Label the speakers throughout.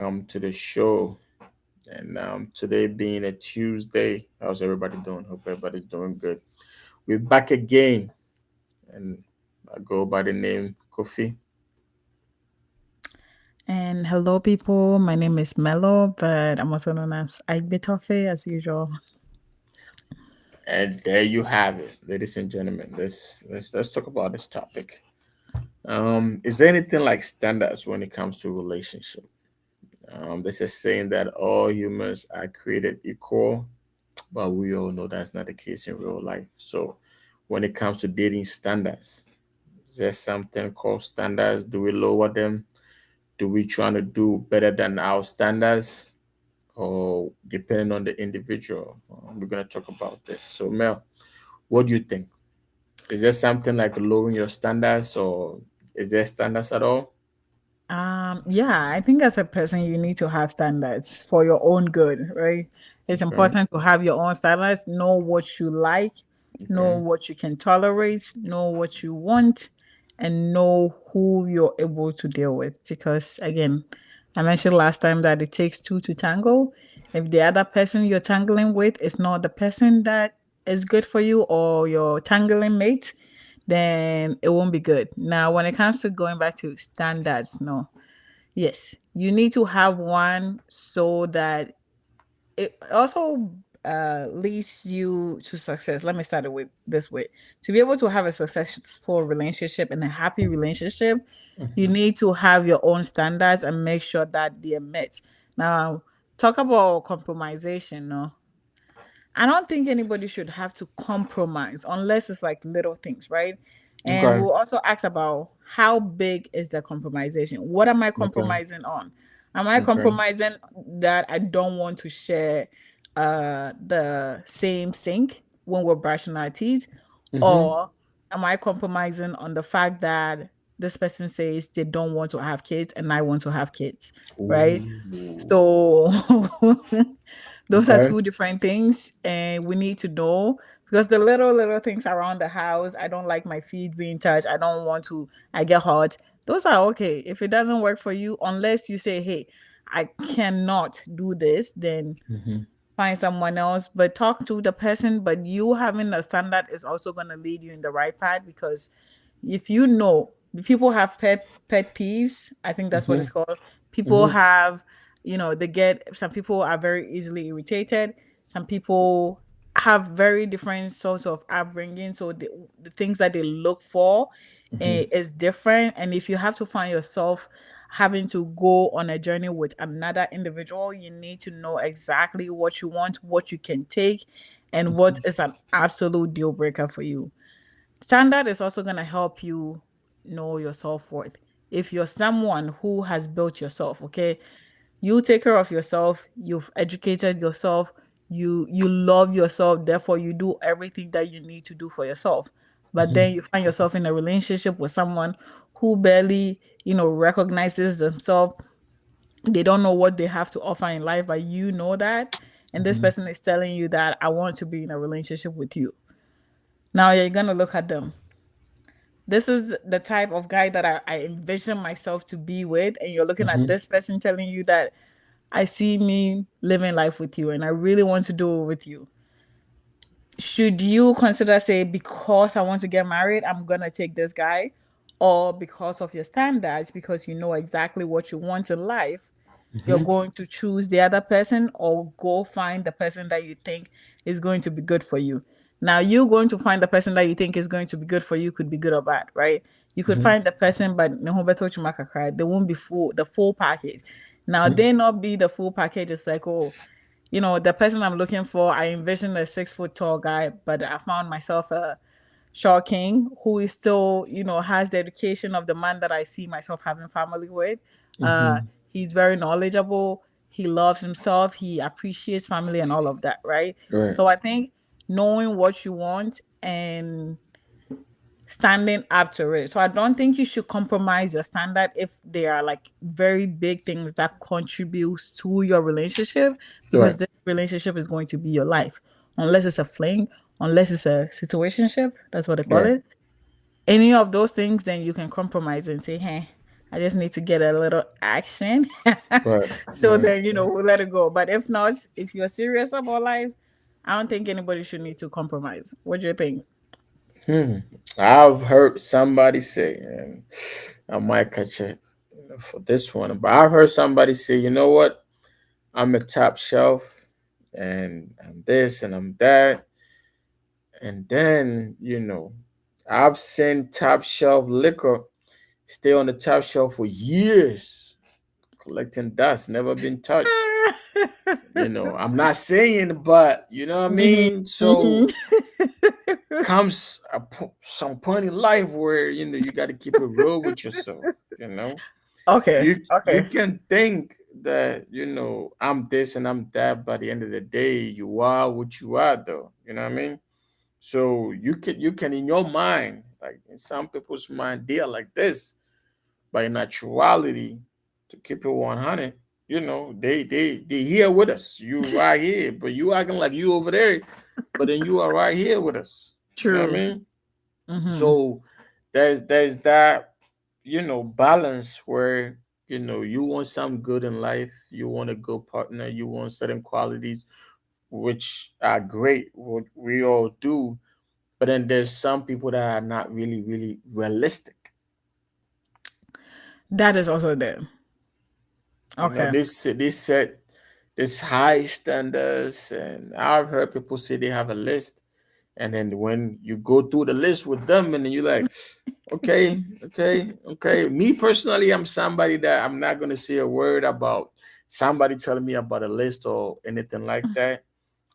Speaker 1: To the show. And today being a Tuesday, how's everybody doing? Hope everybody's doing good. We're back again, and I go by the name Kofi.
Speaker 2: And hello, people. My name is Mello, but I'm also known as Aigbetofe as usual.
Speaker 1: And there you have it, ladies and gentlemen. Let's talk about this topic. Is there anything like standards when it comes to relationship? There's a saying that all humans are created equal, but we all know that's not the case in real life. So, when it comes to dating standards, is there something called standards? Do we lower them? Do we trying to do better than our standards? Or depending on the individual? We're gonna talk about this. So Mel, what do you think? Is there something like lowering your standards or is there standards at all?
Speaker 2: Yeah, I think as a person, you need to have standards for your own good, right? It's
Speaker 1: Okay,
Speaker 2: important to have your own standards, know what you like, know
Speaker 1: okay,
Speaker 2: what you can tolerate, know what you want, and know who you're able to deal with. Because again, I mentioned last time that it takes two to tango. If the other person you're tangling with is not the person that is good for you or your tangling mate, then it won't be good. Now, when it comes to going back to standards, no. Yes, you need to have one so that it also leads you to success. Let me start it with this way. To be able to have a successful relationship and a happy relationship, you need to have your own standards and make sure that they are met. Now, talk about compromisation, no? I don't think anybody should have to compromise unless it's like little things, right? And
Speaker 1: okay,
Speaker 2: we'll also ask about how big is the compromisation? What am I
Speaker 1: okay,
Speaker 2: compromising on? Am I
Speaker 1: okay.
Speaker 2: compromising that I don't want to share the same sink when we're brushing our teeth?
Speaker 1: Mm-hmm.
Speaker 2: Or am I compromising on the fact that this person says they don't want to have kids and I want to have kids, right?
Speaker 1: Ooh.
Speaker 2: So those are
Speaker 1: Okay.
Speaker 2: two different things, and we need to know because the little things around the house, I don't like my feet being touched. I don't want to. I get hot. Those are okay. If it doesn't work for you, unless you say, "Hey, I cannot do this," then
Speaker 1: Mm-hmm.
Speaker 2: find someone else. But talk to the person. But you having a standard is also going to lead you in the right path because if you know people have pet peeves, I think that's what
Speaker 1: Mm-hmm.
Speaker 2: it's called. People
Speaker 1: Mm-hmm.
Speaker 2: have, they get some people are very easily irritated. Some people have very different sorts of upbringing, so the things that they look for
Speaker 1: Mm-hmm.
Speaker 2: is different. And if you have to find yourself having to go on a journey with another individual, you need to know exactly what you want, what you can take, and what is an absolute deal breaker for you. Standard is also going to help you know your self-worth. If you're someone who has built yourself, okay, you take care of yourself, you've educated yourself, you love yourself, therefore you do everything that you need to do for yourself. But
Speaker 1: Mm-hmm.
Speaker 2: then you find yourself in a relationship with someone who barely, recognizes themselves. They don't know what they have to offer in life, but you know that. And this
Speaker 1: Mm-hmm.
Speaker 2: person is telling you that I want to be in a relationship with you. Now you're gonna look at them. This is the type of guy that I envision myself to be with, and you're looking at
Speaker 1: Mm-hmm.
Speaker 2: this person telling you that I see me living life with you and I really want to do it with you. Should you consider, say, because I want to get married, I'm gonna take this guy, or because of your standards, because you know exactly what you want in life, you're
Speaker 1: Mm-hmm.
Speaker 2: going to choose the other person or go find the person that you think is going to be good for you. Now, you going to find the person that you think is going to be good for you could be good or bad, right? You could
Speaker 1: Mm-hmm.
Speaker 2: find the person, but no better they won't be the full package. Now, they not be the full package. It's like, oh, the person I'm looking for, I envisioned a 6 foot tall guy, but I found myself a short king who is still, has the education of the man that I see myself having family with. Uh,
Speaker 1: Mm-hmm.
Speaker 2: he's very knowledgeable. He loves himself. He appreciates family and all of that, right?
Speaker 1: Right.
Speaker 2: So I think knowing what you want and standing up to it. So I don't think you should compromise your standard if they are like very big things that contributes to your relationship,
Speaker 1: Right.
Speaker 2: because this relationship is going to be your life. Unless it's a fling, unless it's a situationship, that's what they call
Speaker 1: Right.
Speaker 2: it. Any of those things, then you can compromise and say, hey, I just need to get a little action.
Speaker 1: Right,
Speaker 2: So
Speaker 1: right.
Speaker 2: then, we'll let it go. But if not, if you're serious about life, I don't think anybody should need to compromise. What do you think?
Speaker 1: Hmm. I've heard somebody say, and I might catch it for this one, but I've heard somebody say, you know what? I'm a top shelf, and I'm this and I'm that, and then I've seen top shelf liquor stay on the top shelf for years, collecting dust, never been touched. I'm not saying, but you know what I
Speaker 2: Hmm.
Speaker 1: mean.
Speaker 2: Hmm.
Speaker 1: So comes some point in life where you got to keep it real with yourself. You know,
Speaker 2: Okay.
Speaker 1: you
Speaker 2: Okay.
Speaker 1: can think that I'm this and I'm that. By the end of the day, you are what you are, though. You know what I mean? So you can in your mind, like in some people's mind, they are like this. By naturality, to keep it 100, they here with us. You right here, but you acting like you over there, but then you are right here with us. You know what I
Speaker 2: True.
Speaker 1: mean?
Speaker 2: Hmm.
Speaker 1: So there's that balance where you want some good in life, you want a good partner, you want certain qualities which are great, what we all do, but then there's some people that are not really really realistic.
Speaker 2: That is also there. Okay.
Speaker 1: They set this high standards, and I've heard people say they have a list, and then when you go through the list with them, and then you're like, okay, okay, okay. Me personally, I'm somebody that I'm not gonna say a word about somebody telling me about a list or anything like that.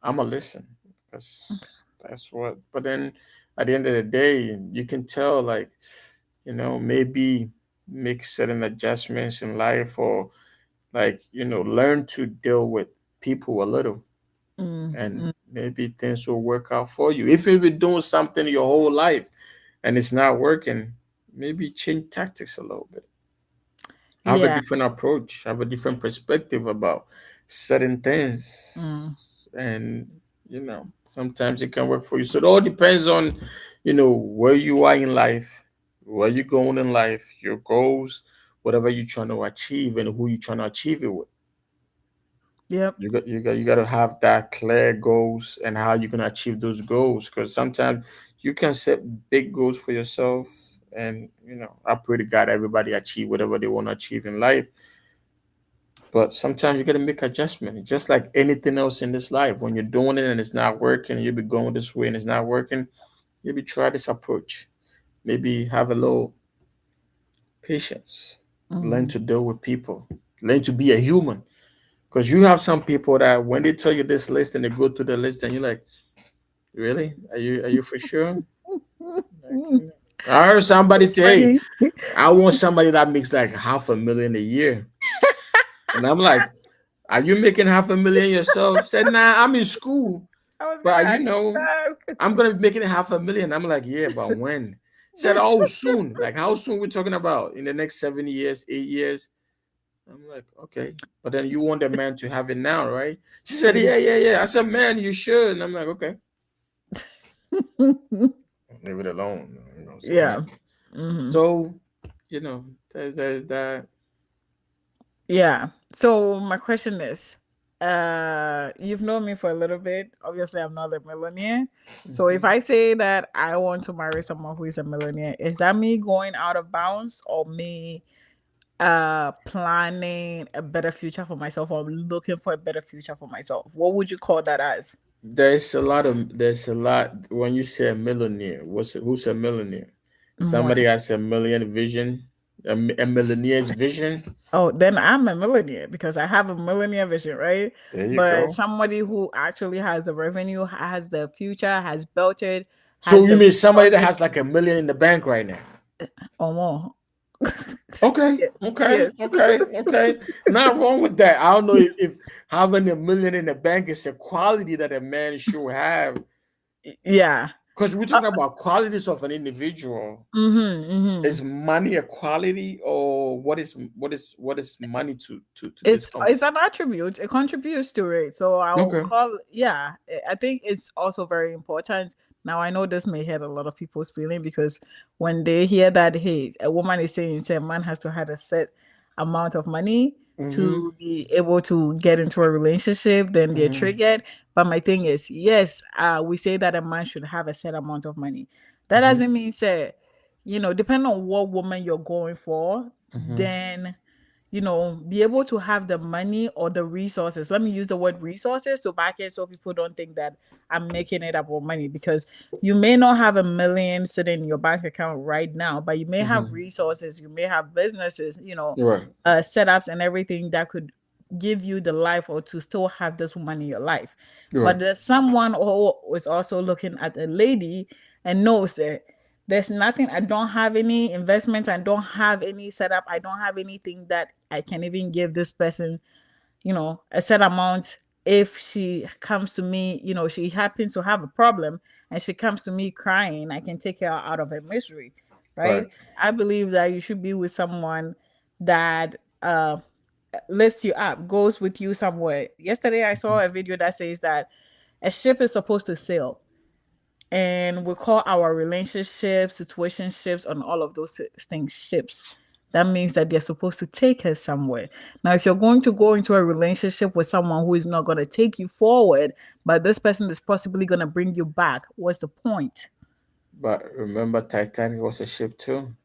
Speaker 1: I'ma listen because that's what. But then at the end of the day, you can tell, like, maybe make certain adjustments in life, or like learn to deal with people a little,
Speaker 2: Mm,
Speaker 1: and
Speaker 2: mm.
Speaker 1: maybe things will work out for you. If you've been doing something your whole life and it's not working, maybe change tactics a little bit. Have a
Speaker 2: Yeah.
Speaker 1: different approach, have a different perspective about certain
Speaker 2: Mm.
Speaker 1: things. And sometimes it can work for you. So it all depends on where you are in life, where you're going in life, your goals, whatever you're trying to achieve, and who you're trying to achieve it with.
Speaker 2: Yep.
Speaker 1: You got to have that clear goals and how you're gonna achieve those goals. Because sometimes you can set big goals for yourself, and I pray to God everybody achieve whatever they want to achieve in life. But sometimes you got to make adjustment, just like anything else in this life. When you're doing it and it's not working, you'll be going this way and it's not working. Maybe try this approach. Maybe have a little patience. Learn
Speaker 2: Mm.
Speaker 1: to deal with people. Learn to be a human. Because you have some people that when they tell you this list and they go to the list and you're like, really? Are you for sure? Like, I heard somebody
Speaker 2: It's
Speaker 1: say, hey,
Speaker 2: funny.
Speaker 1: I want somebody that makes like 500,000 a year. And I'm like, are you making 500,000 yourself? Said, nah, I'm in school.
Speaker 2: I was gonna
Speaker 1: But
Speaker 2: ask you that.
Speaker 1: I'm gonna be making 500,000. I'm like, yeah, but when? Said, oh, soon. Like, how soon we talking about? In the next 7 years, 8 years? I'm like, okay. But then you want the man to have it now, right? She said,
Speaker 2: Yeah.
Speaker 1: yeah, yeah, yeah. I said, man, you should. And I'm like, okay, leave it alone. So
Speaker 2: Yeah.
Speaker 1: like,
Speaker 2: Hmm.
Speaker 1: so there's that.
Speaker 2: Yeah. So my question is, you've known me for a little bit. Obviously, I'm not a millionaire. So if
Speaker 1: Mhm.
Speaker 2: I say that I want to marry someone who is a millionaire, is that me going out of bounds or me planning a better future for myself or looking for a better future for myself? What would you call that as?
Speaker 1: There's a lot when you say a millionaire. Who's a millionaire? Somebody
Speaker 2: Money.
Speaker 1: has a million vision, a millionaire's vision.
Speaker 2: Oh, then I'm a millionaire because I have a millionaire vision, right?
Speaker 1: There you
Speaker 2: But
Speaker 1: go.
Speaker 2: somebody who actually has the revenue, has the future, has built it,
Speaker 1: So
Speaker 2: has
Speaker 1: you
Speaker 2: the
Speaker 1: mean somebody that
Speaker 2: resources,
Speaker 1: has like a million in the bank right now?
Speaker 2: or more.
Speaker 1: Okay,
Speaker 2: Yes.
Speaker 1: okay,
Speaker 2: Yes.
Speaker 1: okay, okay. Not wrong with that. I don't know if having a million in the bank is a quality that a man should have.
Speaker 2: Yeah.
Speaker 1: Because we're talking about qualities of an individual.
Speaker 2: Mm-hmm, mm-hmm.
Speaker 1: Is money a quality, or what is money to this
Speaker 2: It's
Speaker 1: earth?
Speaker 2: an attribute. It contributes to it. So I'll
Speaker 1: Okay.
Speaker 2: call, yeah. I think it's also very important. Now I know this may hurt a lot of people's feeling because when they hear that, hey, a woman is saying, say a man has to have a set amount of money
Speaker 1: Mm-hmm.
Speaker 2: to be able to get into a relationship, then they're
Speaker 1: Mm-hmm.
Speaker 2: triggered. But my thing is, yes, we say that a man should have a set amount of money. That
Speaker 1: Mm-hmm.
Speaker 2: doesn't mean say, depending on what woman you're going for,
Speaker 1: Mm-hmm.
Speaker 2: then be able to have the money or the resources. Let me use the word resources to back it so people don't think that I'm making it up with money, because you may not have 1 million sitting in your bank account right now, but you may have
Speaker 1: Mm-hmm.
Speaker 2: resources, you may have businesses,
Speaker 1: Right.
Speaker 2: setups and everything that could give you the life or to still have this woman in your life.
Speaker 1: Right.
Speaker 2: But there's someone who is also looking at a lady and knows that there's nothing. I don't have any investment. I don't have any setup. I don't have anything that I can even give this person, a set amount. If she comes to me, she happens to have a problem and she comes to me crying, I can take her out of her misery, right?
Speaker 1: Right.
Speaker 2: I believe that you should be with someone that lifts you up, goes with you somewhere. Yesterday, I saw a video that says that a ship is supposed to sail, and we call our relationships, situationships, and all of those things ships. That means that they're supposed to take us somewhere. Now, if you're going to go into a relationship with someone who is not going to take you forward, but this person is possibly going to bring you back, what's the point?
Speaker 1: But remember, Titanic was a ship too.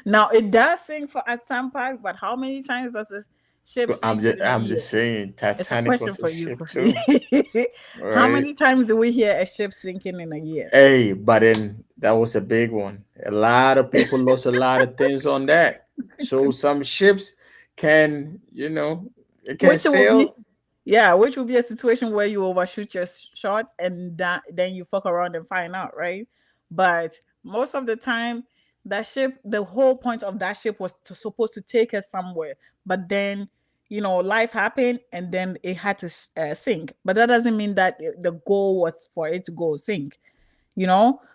Speaker 2: Now, it does sink for at some part, but how many times does the ship
Speaker 1: But I'm
Speaker 2: sinks
Speaker 1: just,
Speaker 2: in a
Speaker 1: I'm just
Speaker 2: year?
Speaker 1: saying,
Speaker 2: It's a
Speaker 1: Titanic
Speaker 2: question
Speaker 1: was a
Speaker 2: for you.
Speaker 1: ship too.
Speaker 2: How
Speaker 1: Right.
Speaker 2: many times do we hear a ship sinking in a year?
Speaker 1: Hey, but then that was a big one. A lot of people lost a lot of things on that. So some ships can, it can
Speaker 2: Which will be,
Speaker 1: sail.
Speaker 2: yeah, which will be a situation where you overshoot your shot and then you fuck around and find out, right? But most of the time, that ship, the whole point of that ship was supposed to take us somewhere. But then, life happened and then it had to sink. But that doesn't mean that the goal was for it to go sink.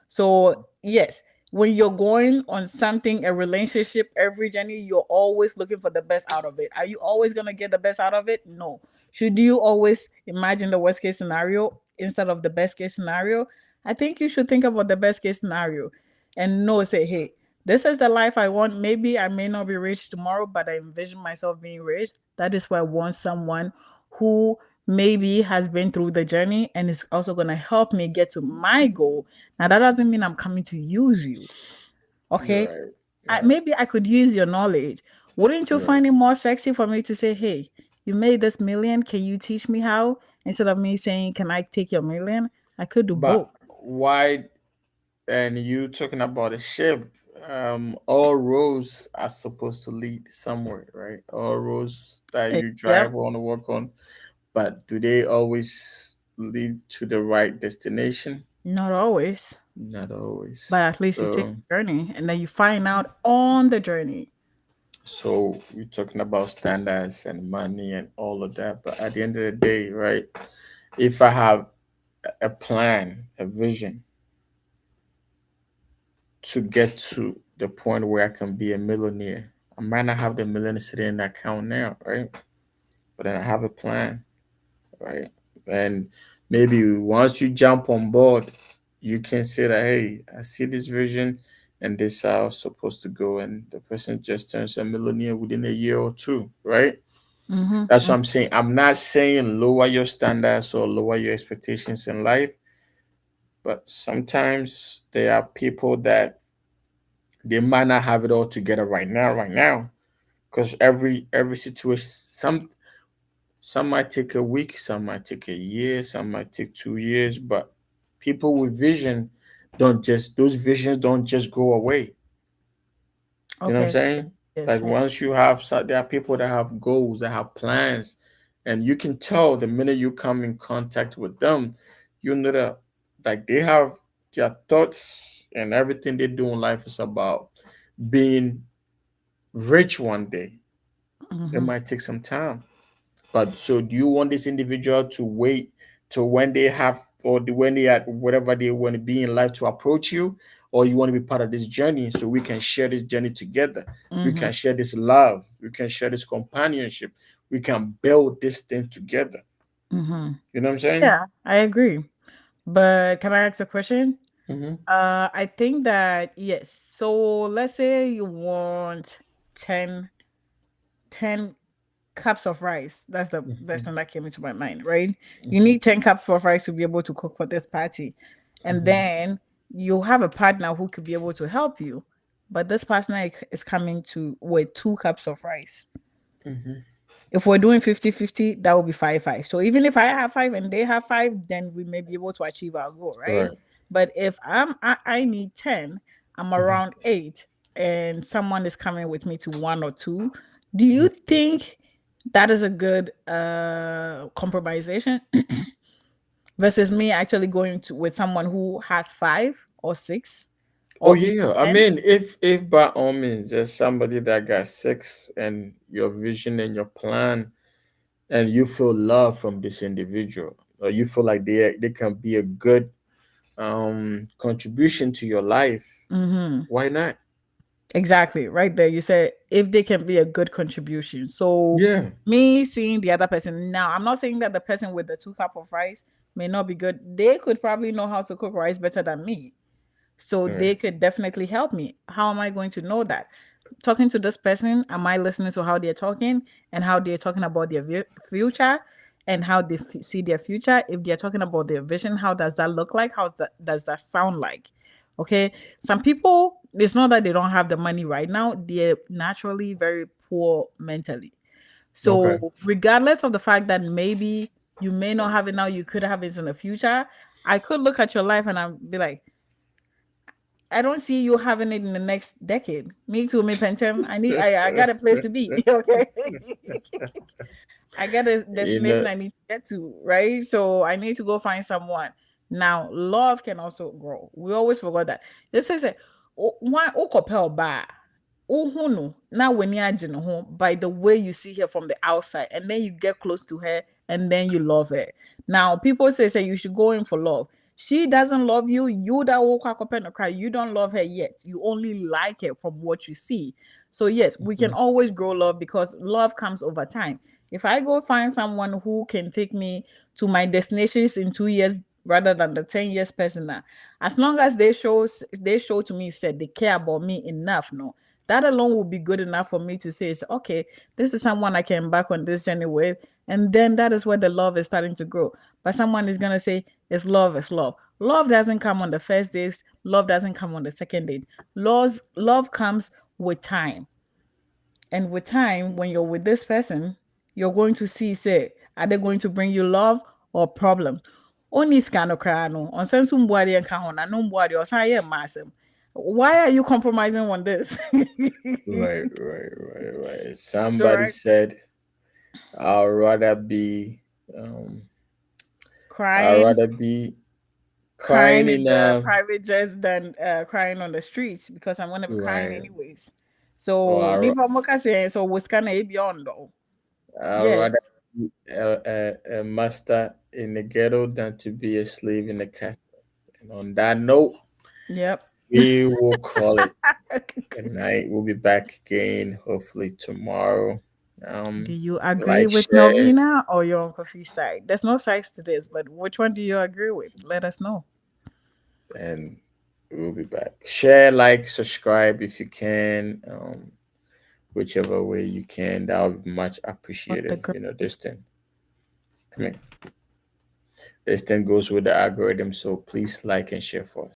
Speaker 2: So yes, when you're going on something, a relationship, every journey, you're always looking for the best out of it. Are you always going to get the best out of it? No. Should you always imagine the worst case scenario instead of the best case scenario? I think you should think about the best case scenario and know, say, hey, this is the life I want. Maybe I may not be rich tomorrow, but I envision myself being rich. That is why I want someone who maybe has been through the journey and is also going to help me get to my goal. Now, that doesn't mean I'm coming to use you.
Speaker 1: You're
Speaker 2: Okay.
Speaker 1: right. Right.
Speaker 2: Maybe I could use your knowledge. Wouldn't you
Speaker 1: Right.
Speaker 2: find it more sexy for me to say, hey, you made this million. Can you teach me how? Instead of me saying, can I take your million? I could do
Speaker 1: But
Speaker 2: both.
Speaker 1: why? And you talking about a ship? All roads are supposed to lead somewhere, right? All roads that you
Speaker 2: Yep.
Speaker 1: drive on or work on, but do they always lead to the right destination?
Speaker 2: Not always,
Speaker 1: Not
Speaker 2: but
Speaker 1: always.
Speaker 2: at least you take
Speaker 1: So,
Speaker 2: the journey and then you find out on the journey.
Speaker 1: so we're talking about standards and money and all of that. But at the end of the day, right? If I have a plan, a vision to get to the point where I can be a millionaire, I might not have the million sitting in the account now, right? But then I have a plan, right? And maybe once you jump on board, you can say that, hey, I see this vision and this is how it's supposed to go. And the person just turns a millionaire within a year or two, right? That's
Speaker 2: Mm-hmm.
Speaker 1: what I'm saying. I'm not saying lower your standards or lower your expectations in life, but sometimes there are people that they might not have it all together right now. Because every situation, some might take a week, some might take a year, some might take 2 years, but people with vision don't just those visions don't just go away. You know what I'm
Speaker 2: Okay.
Speaker 1: saying?
Speaker 2: Yes.
Speaker 1: Like once you have there are people that have goals, that have plans, and you can tell the minute you come in contact with them, you know that like they have their thoughts and everything they do in life is about being rich one day. It
Speaker 2: Mm-hmm.
Speaker 1: might take some time. But so do you want this individual to wait till when they have when they are whatever they want to be in life to approach you, or you want to be part of this journey so we can share this journey together? We
Speaker 2: Mm-hmm.
Speaker 1: can share this love, we can share this companionship, we can build this thing together.
Speaker 2: Mm-hmm.
Speaker 1: You know what I'm saying?
Speaker 2: Yeah, I agree. But can I ask a question?
Speaker 1: Mm-hmm.
Speaker 2: I think that yes. So let's say you want 10, 10 cups of rice. That's the best thing that came into my mind, right? You
Speaker 1: Mm-hmm.
Speaker 2: need 10 cups of rice to be able to cook for this party. And
Speaker 1: Mm-hmm.
Speaker 2: then you have a partner who could be able to help you. But this partner is coming to with 2 cups of rice.
Speaker 1: Mm-hmm.
Speaker 2: If we're doing 50-50, that will be 5-5. So even if I have five and they have five, then we may be able to achieve our goal, right?
Speaker 1: Right.
Speaker 2: But if I need 10, I'm
Speaker 1: Mm-hmm.
Speaker 2: around 8, and someone is coming with me to 1 or 2, do you
Speaker 1: Mm-hmm.
Speaker 2: think that is a good compromisation versus me actually going to with someone who has 5 or 6
Speaker 1: Oh
Speaker 2: or even
Speaker 1: yeah. I
Speaker 2: 10?
Speaker 1: mean, if by all means there's somebody that got six and your vision and your plan, and you feel love from this individual, or you feel like they can be a good contribution to your life,
Speaker 2: Mhm.
Speaker 1: why not?
Speaker 2: Exactly. Right there. You said if they can be a good contribution. So
Speaker 1: Yeah.
Speaker 2: me seeing the other person now, I'm not saying that the person with the 2 cup of rice may not be good. They could probably know how to cook rice better than me. So
Speaker 1: Right.
Speaker 2: they could definitely help me. How am I going to know that? Talking to this person, am I listening to how they're talking and how they're talking about their future and how they see their future? If they're talking about their vision, how does that look like? How does that sound like? Okay. Some people, it's not that they don't have the money right now, they're naturally very poor mentally.
Speaker 1: Okay.
Speaker 2: So, regardless of the fact that maybe you may not have it now, you could have it in the future. I could look at your life and I'll be like, I don't see you having it in the next decade. Me too, me pentem. I got a place to be. Okay. I got a
Speaker 1: You
Speaker 2: destination
Speaker 1: know.
Speaker 2: I need to get to, right? So I need to go find someone. Now, love can also grow. We always forgot that. This is a why okopel ba uhunu now when you home by the way you see her from the outside, and then you get close to her and then you love her. Now, people say you should go in for love. She doesn't love you. You that will cry. You don't love her yet. You only like her from what you see. So yes, we can
Speaker 1: Mhm.
Speaker 2: always grow love because love comes over time. If I go find someone who can take me to my destinations in 2 years rather than the 10 years person now, as long as they show to me said they care about me enough, no, that alone will be good enough for me to say, okay, this is someone I can embark on this journey with. And then that is where the love is starting to grow. But someone is gonna say it's love, it's love. Love doesn't come on the first date, love doesn't come on the second date. Love comes with time. And with time, when you're with this person, you're going to see, say, are they going to bring you love or problems? Only scan no. On sense umbwadi and kahona, no mbwadi or say massive. Why are you compromising on this?
Speaker 1: Right, right, right, right. Somebody
Speaker 2: Right?
Speaker 1: said, I'd rather be, um, I'd
Speaker 2: Crying,
Speaker 1: rather be crying
Speaker 2: crying in
Speaker 1: in
Speaker 2: the
Speaker 1: a
Speaker 2: private jets than crying on the streets because I'm gonna be crying
Speaker 1: right,
Speaker 2: anyways.
Speaker 1: or
Speaker 2: So nipa moka say so was kind beyond though.
Speaker 1: I'd rather
Speaker 2: Yes.
Speaker 1: be a master in the ghetto than to be a slave in the castle. And on that note,
Speaker 2: Yep.
Speaker 1: we will call it a night. We'll be back again, hopefully tomorrow.
Speaker 2: Do you agree
Speaker 1: Like,
Speaker 2: with
Speaker 1: share,
Speaker 2: Novina or your Uncle Fi's side? There's no sides to this, but which one do you agree with? Let us know.
Speaker 1: and we'll be back. Share, like, subscribe if you can. Whichever way you can, that would be much
Speaker 2: What the
Speaker 1: appreciated.
Speaker 2: girl
Speaker 1: You know,
Speaker 2: is
Speaker 1: come in. This thing goes with the algorithm, so please like and share for us.